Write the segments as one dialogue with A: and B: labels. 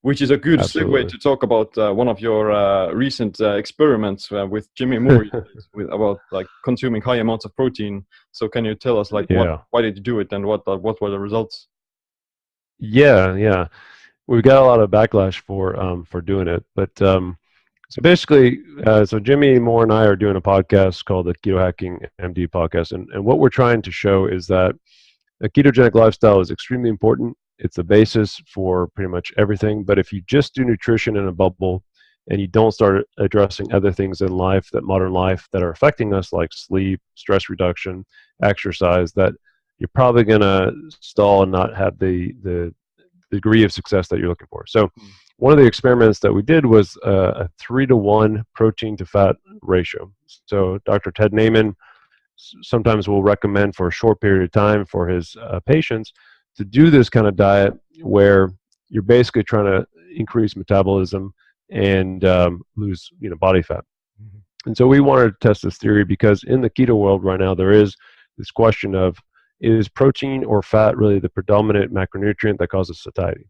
A: which is a good segue
B: Absolutely.
A: to talk about one of your recent experiments with Jimmy Moore with about like consuming high amounts of protein. So can you tell us like
B: Yeah.
A: why did you do it and what were the results?
B: Yeah. We've got a lot of backlash for doing it, but so basically, so Jimmy Moore and I are doing a podcast called the Keto Hacking MD podcast, and what we're trying to show is that a ketogenic lifestyle is extremely important. It's the basis for pretty much everything. But if you just do nutrition in a bubble and you don't start addressing other things in life, that modern life that are affecting us, like sleep, stress reduction, exercise, that you're probably going to stall and not have the degree of success that you're looking for. So one of the experiments that we did was a 3-to-1 protein to fat ratio. So Dr. Ted Naiman sometimes will recommend for a short period of time for his patients to do this kind of diet where you're basically trying to increase metabolism and lose body fat. And so we wanted to test this theory because in the keto world right now there is this question of, is protein or fat really the predominant macronutrient that causes satiety?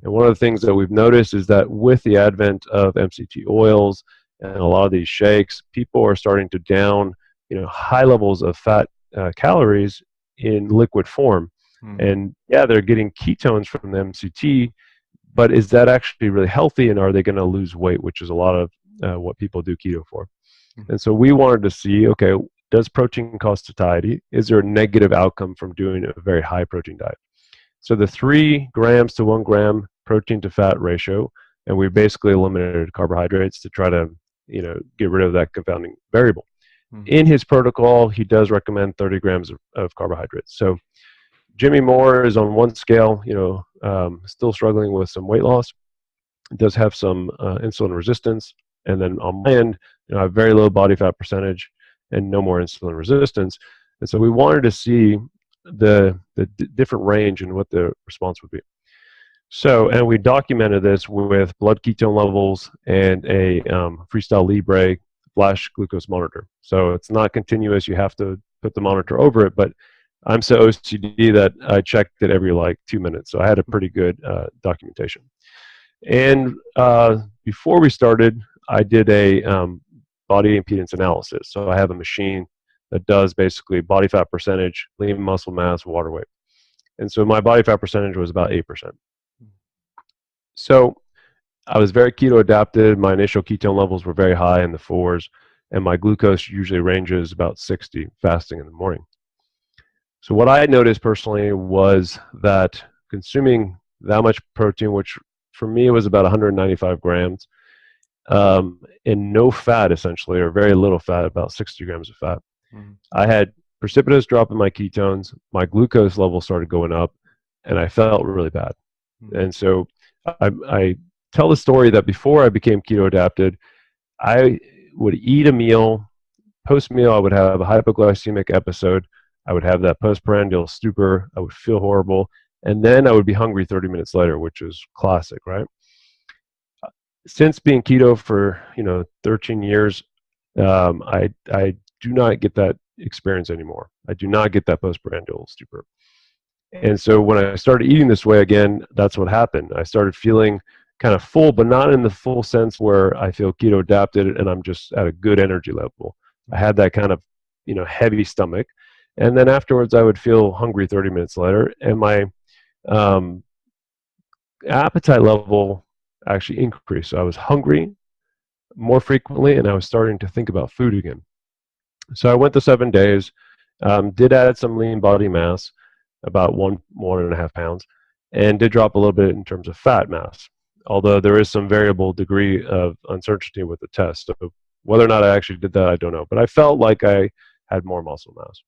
B: And one of the things that we've noticed is that with the advent of MCT oils and a lot of these shakes, people are starting to down high levels of fat calories in liquid form. And yeah, they're getting ketones from the MCT, but is that actually really healthy, and are they going to lose weight, which is a lot of what people do keto for. And so we wanted to see, okay, does protein cause satiety? Is there a negative outcome from doing a very high protein diet? So the 3 grams to 1 gram protein to fat ratio, and we basically eliminated carbohydrates to try to get rid of that confounding variable. In his protocol, he does recommend 30 grams of carbohydrates. So Jimmy Moore is on one scale, still struggling with some weight loss. Does have some insulin resistance. And then on my end, I have very low body fat percentage and no more insulin resistance. And so we wanted to see the different range and what the response would be. So, and we documented this with blood ketone levels and a Freestyle Libre flash glucose monitor. So it's not continuous. You have to put the monitor over it, but I'm so OCD that I checked it every 2 minutes. So I had a pretty good documentation. And before we started, I did a body impedance analysis. So I have a machine that does basically body fat percentage, lean muscle mass, water weight. And so my body fat percentage was about 8%. So I was very keto adapted. My initial ketone levels were very high in the 4s, and my glucose usually ranges about 60 fasting in the morning. So what I noticed personally was that consuming that much protein, which for me was about 195 grams, and no fat essentially, or very little fat, about 60 grams of fat, I had precipitous drop in my ketones, my glucose level started going up, and I felt really bad. And so I tell the story that before I became keto adapted, I would eat a meal, post-meal I would have a hypoglycemic episode, I would have that postprandial stupor, I would feel horrible, and then I would be hungry 30 minutes later, which is classic, right? Since being keto for 13 years, I do not get that experience anymore. I do not get that postprandial stupor. And so when I started eating this way again, that's what happened. I started feeling kind of full, but not in the full sense where I feel keto adapted and I'm just at a good energy level. I had that kind of heavy stomach, and then afterwards I would feel hungry 30 minutes later, and my appetite level actually increased. So I was hungry more frequently, and I was starting to think about food again. So I went to 7 days, did add some lean body mass, about 1.5 pounds, and did drop a little bit in terms of fat mass, although there is some variable degree of uncertainty with the test. So whether or not I actually did that, I don't know. But I felt like I had more muscle mass.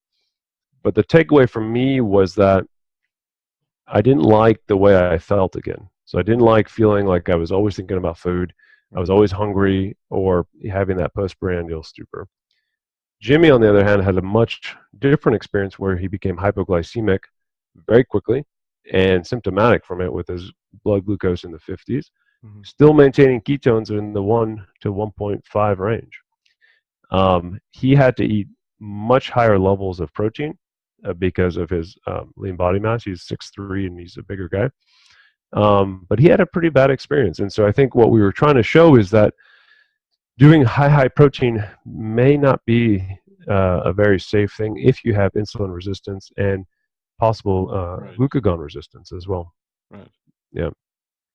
B: But the takeaway for me was that I didn't like the way I felt again. So I didn't like feeling like I was always thinking about food. I was always hungry or having that postprandial stupor. Jimmy, on the other hand, had a much different experience where he became hypoglycemic very quickly and symptomatic from it with his blood glucose in the 50s, still maintaining ketones in the 1 to 1.5 range. He had to eat much higher levels of protein because of his lean body mass. He's 6'3" and he's a bigger guy. But he had a pretty bad experience. And so I think what we were trying to show is that doing high protein may not be a very safe thing if you have insulin resistance and possible
A: Right.
B: glucagon resistance as well.
A: Right.
B: Yeah.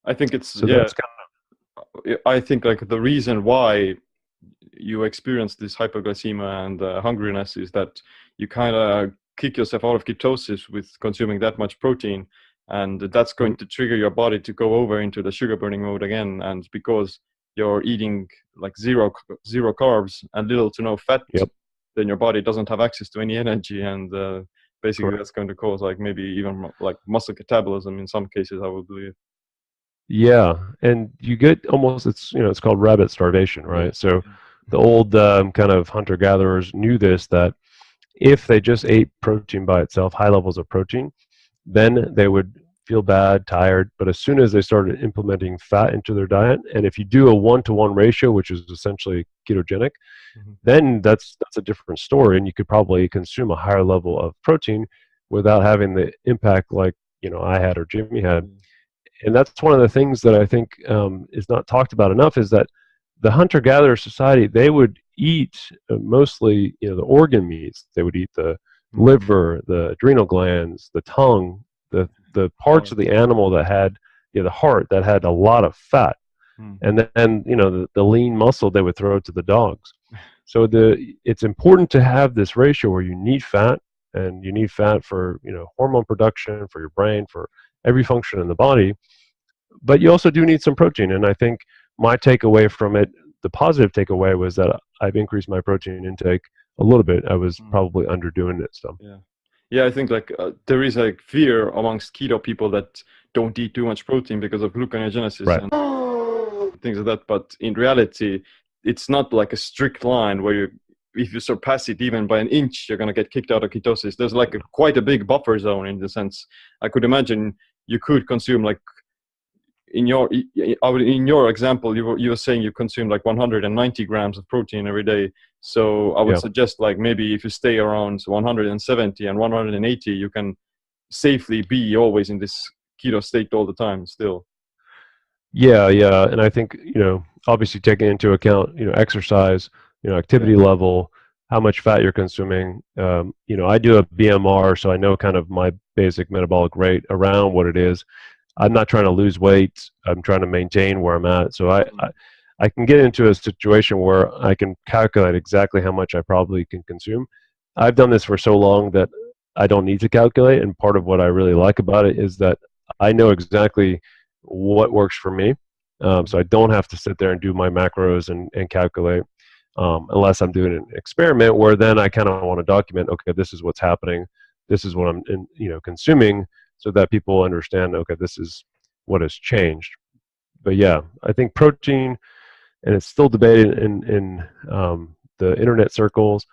A: I think it's
B: So that's kind
A: I think like the reason why you experience this hypoglycemia and hungriness is that you kind of kick yourself out of ketosis with consuming that much protein, and that's going to trigger your body to go over into the sugar burning mode again. And because you're eating like zero carbs and little to no fat,
B: Yep.
A: then your body doesn't have access to any energy, and basically
B: Correct.
A: that's going to cause like maybe even like muscle catabolism in some cases, I would believe.
B: Yeah, and you get almost, it's called rabbit starvation, right? So the old kind of hunter-gatherers knew this, that if they just ate protein by itself, high levels of protein, then they would feel bad, tired. But as soon as they started implementing fat into their diet, and if you do a 1-to-1 ratio, which is essentially ketogenic, then that's a different story, and you could probably consume a higher level of protein without having the impact like I had or Jimmy had. And that's one of the things that I think is not talked about enough, is that the hunter-gatherer society, they would eat mostly the organ meats. They would eat the liver, the adrenal glands, the tongue, the parts of the animal that had the heart that had a lot of fat, and then the lean muscle they would throw to the dogs. So it's important to have this ratio where you need fat, and you need fat for hormone production, for your brain, for every function in the body, but you also do need some protein. And I think my takeaway from it, the positive takeaway, was that I've increased my protein intake a little bit. I was probably underdoing it some.
A: Yeah, I think like there is like fear amongst keto people that don't eat too much protein because of gluconeogenesis and things like that. But in reality, it's not like a strict line where if you surpass it even by an inch, you're going to get kicked out of ketosis. There's like quite a big buffer zone in the sense. I could imagine you could consume like in your example, you were saying you consume like 190 grams of protein every day. So I would suggest like maybe if you stay around 170 and 180, you can safely be always in this keto state all the time still.
B: Yeah, and I think obviously taking into account exercise, activity level, how much fat you're consuming. I do a BMR, so I know kind of my basic metabolic rate around what it is. I'm not trying to lose weight. I'm trying to maintain where I'm at. So I can get into a situation where I can calculate exactly how much I probably can consume. I've done this for so long that I don't need to calculate. And part of what I really like about it is that I know exactly what works for me. So I don't have to sit there and do my macros and calculate, unless I'm doing an experiment where then I kind of want to document, okay, this is what's happening. This is what I'm consuming, so that people understand, okay, this is what has changed. But yeah, I think protein, and it's still debated in the internet circles,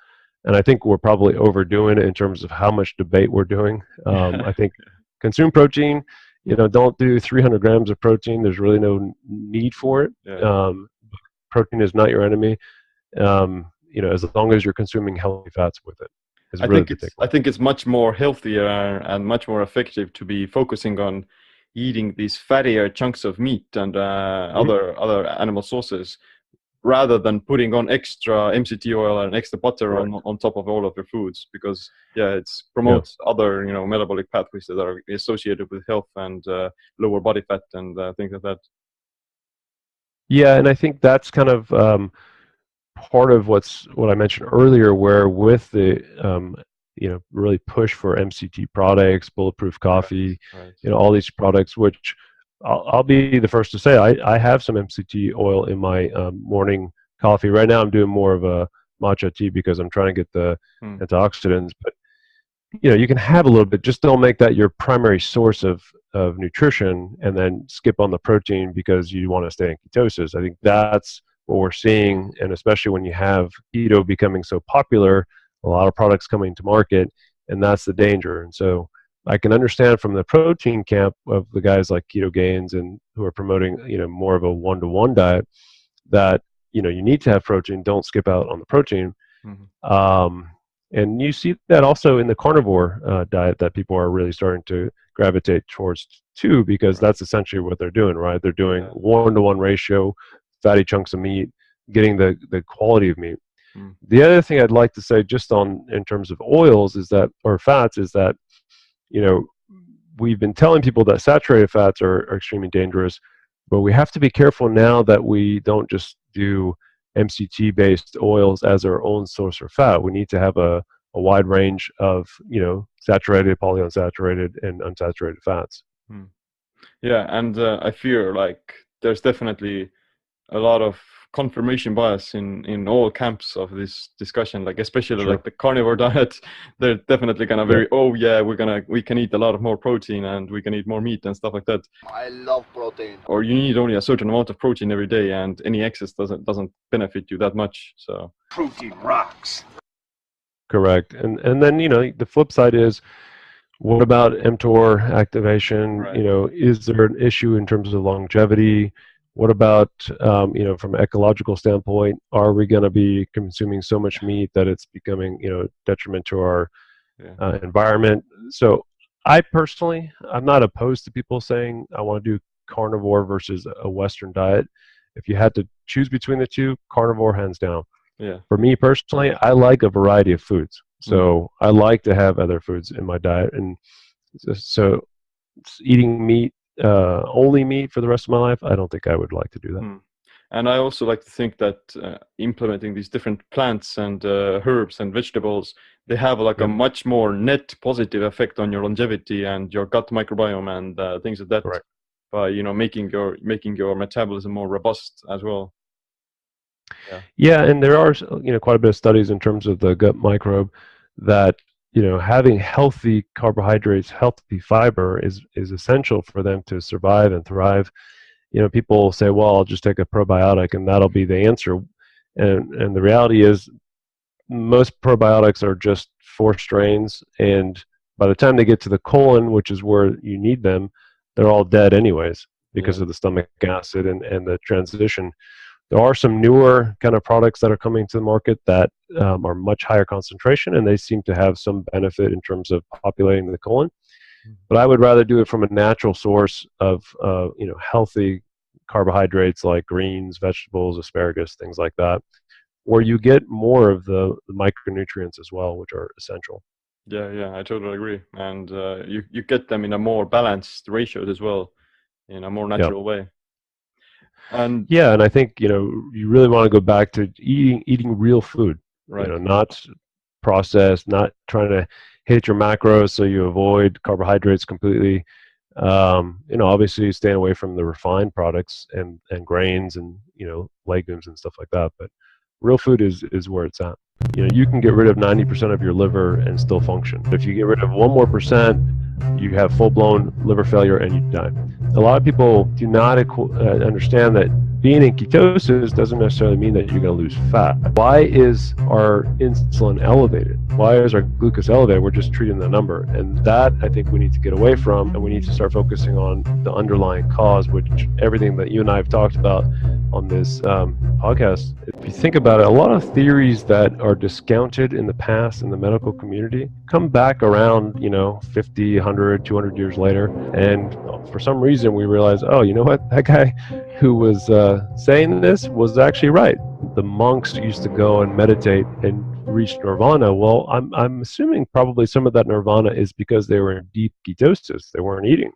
B: and I think we're probably overdoing it in terms of how much debate we're doing. I think consume protein, don't do 300 grams of protein. There's really no need for it. Protein is not your enemy, as long as you're consuming healthy fats with it.
A: I think it's much more healthier and much more effective to be focusing on eating these fattier chunks of meat and other animal sources, rather than putting on extra MCT oil and extra butter on top of all of your foods, because it promotes other metabolic pathways that are associated with health and lower body fat and things like that.
B: Yeah, and I think that's kind of part of what I mentioned earlier, where with the really push for MCT products, bulletproof coffee, all these products, which I'll be the first to say I have some MCT oil in my morning coffee. Right now I'm doing more of a matcha tea because I'm trying to get the antioxidants, but you can have a little bit, just don't make that your primary source of nutrition and then skip on the protein because you want to stay in ketosis. I think that's what we're seeing, and especially when you have keto becoming so popular, a lot of products coming to market, and that's the danger. And so I can understand from the protein camp of the guys like Keto Gains and who are promoting more of a 1-to-1 diet, that you need to have protein. Don't skip out on the protein. And you see that also in the carnivore diet that people are really starting to gravitate towards too, because that's essentially what they're doing, right? They're doing 1-to-1 ratio, fatty chunks of meat, getting the quality of meat. The other thing I'd like to say just on in terms of oils is that, or fats, is that, you know, we've been telling people that saturated fats are extremely dangerous, but we have to be careful now that we don't just do MCT-based oils as our own source of fat. We need to have a wide range of, you know, saturated, polyunsaturated, and unsaturated fats.
A: Yeah, and I fear like there's definitely a lot of confirmation bias in all camps of this discussion, like especially like the carnivore diet. They're definitely kind of very, oh yeah, we can eat a lot of more protein and we can eat more meat and stuff like that.
C: I love protein.
A: Or you need only a certain amount of protein every day, and any excess doesn't benefit you that much. So
C: protein rocks.
B: Correct. And then, you know, the flip side is, what about mTOR activation? You know, is there an issue in terms of longevity? What about, you know, from an ecological standpoint, are we going to be consuming so much meat that it's becoming, you know, detriment to our environment? So I personally, I'm not opposed to people saying I want to do carnivore versus a Western diet. If you had to choose between the two, carnivore hands down. For me personally, I like a variety of foods. So I like to have other foods in my diet. And so eating meat, only meat for the rest of my life, I don't think I would like to do that.
A: And I also like to think that implementing these different plants and herbs and vegetables, they have like a much more net positive effect on your longevity and your gut microbiome and things like that, by, you know, making your metabolism more robust as well.
B: Yeah, and there are, you know, quite a bit of studies in terms of the gut microbe that, you know, having healthy carbohydrates, healthy fiber is essential for them to survive and thrive. You know, people say, well, I'll just take a probiotic and that'll be the answer. And the reality is most probiotics are just 4 strains, and by the time they get to the colon, which is where you need them, they're all dead anyways because of the stomach acid and the transition. There are some newer kind of products that are coming to the market that are much higher concentration, and they seem to have some benefit in terms of populating the colon. But I would rather do it from a natural source of you know, healthy carbohydrates like greens, vegetables, asparagus, things like that, where you get more of the micronutrients as well, which are essential.
A: Yeah, I totally agree. And you get them in a more balanced ratio as well, in a more natural way. And
B: and I think, you know, you really want to go back to eating real food, you know, not processed, not trying to hit your macros so you avoid carbohydrates completely. You know, obviously staying away from the refined products and grains and, you know, legumes and stuff like that. But real food is where it's at. You know, you can get rid of 90% of your liver and still function. If you get rid of 1 more percent, you have full-blown liver failure and you die. A lot of people do not understand that being in ketosis doesn't necessarily mean that you're going to lose fat. Why is our insulin elevated? Why is our glucose elevated? We're just treating the number. And that, I think, we need to get away from, and we need to start focusing on the underlying cause, which everything that you and I have talked about on this podcast. If you think about it, a lot of theories that are discounted in the past in the medical community come back around, you know, 50, 100, 200 years later. And for some reason, we realize, oh, you know what? That guy who was saying this was actually right. The monks used to go and meditate and reach nirvana. Well, I'm assuming probably some of that nirvana is because they were in deep ketosis. They weren't eating.